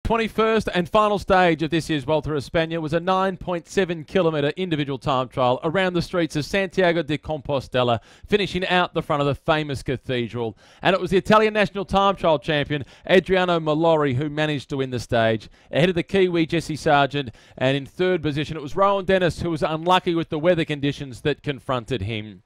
21st and final stage of this year's Vuelta a España was a 9.7 kilometre individual time trial around the streets of Santiago de Compostela, finishing out the front of the famous cathedral. And it was the Italian national time trial champion, Adriano Malori, who managed to win the stage, ahead of the Kiwi Jesse Sargent, and in third position it was Rowan Dennis, who was unlucky with the weather conditions that confronted him.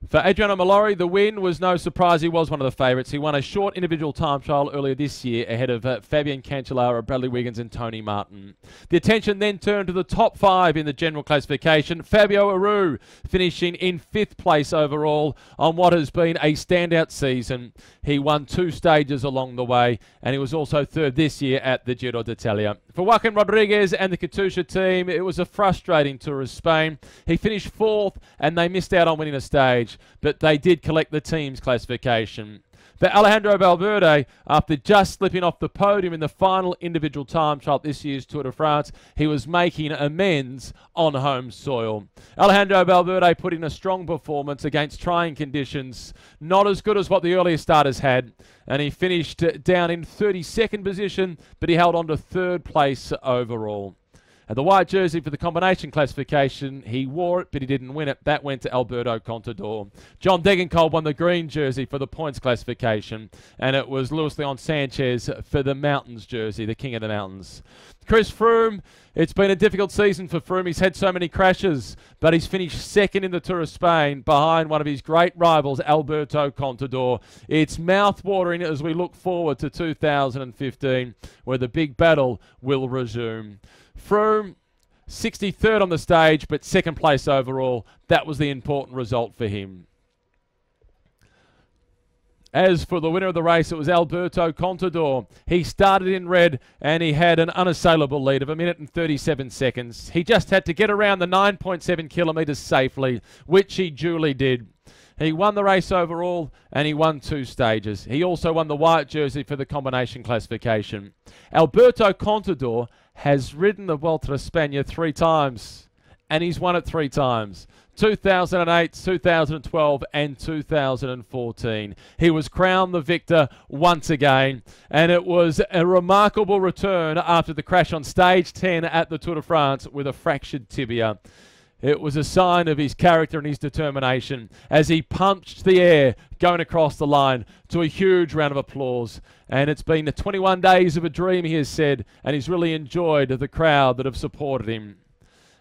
For Adriano Malori, the win was no surprise. He was one of the favourites. He won a short individual time trial earlier this year ahead of Fabian Cancellara, Bradley Wiggins and Tony Martin. The attention then turned to the top 5 in the general classification. Fabio Aru finishing in 5th place overall on what has been a standout season. He won 2 stages along the way, and he was also 3rd this year at the Giro d'Italia. For Joaquin Rodriguez and the Katusha team, it was a frustrating Tour of Spain. He finished 4th and they missed out on winning a stage, but they did collect the team's classification. For Alejandro Valverde, after just slipping off the podium in the final individual time trial this year's Tour de France, he was making amends on home soil. Alejandro Valverde put in a strong performance against trying conditions, not as good as what the earlier starters had, and he finished down in 32nd position, but he held on to 3rd place overall. And the white jersey for the combination classification, he wore it, but he didn't win it. That went to Alberto Contador. John Degenkolb won the green jersey for the points classification, and it was Luis Leon Sanchez for the mountains jersey, the king of the mountains. Chris Froome, it's been a difficult season for Froome. He's had so many crashes, but he's finished 2nd in the Tour of Spain behind one of his great rivals, Alberto Contador. It's mouth-watering as we look forward to 2015, where the big battle will resume. Froome, 63rd on the stage, but 2nd place overall. That was the important result for him. As for the winner of the race, it was Alberto Contador. He started in red and he had an unassailable lead of 1 minute and 37 seconds. He just had to get around the 9.7 kilometres safely, which he duly did. He won the race overall and he won 2 stages. He also won the white jersey for the combination classification. Alberto Contador has ridden the Vuelta a España 3 times, and he's won it 3 times. 2008, 2012 and 2014. He was crowned the victor once again, and it was a remarkable return after the crash on stage 10 at the Tour de France with a fractured tibia. It was a sign of his character and his determination as he punched the air going across the line to a huge round of applause. And it's been the 21 days of a dream, he has said, and he's really enjoyed the crowd that have supported him.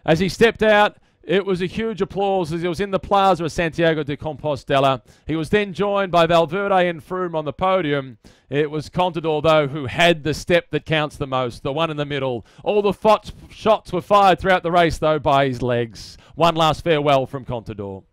As he stepped out, it was a huge applause as he was in the plaza of Santiago de Compostela. He was then joined by Valverde and Froome on the podium. It was Contador, though, who had the step that counts the most, the one in the middle. All the shots were fired throughout the race, though, by his legs. One last farewell from Contador.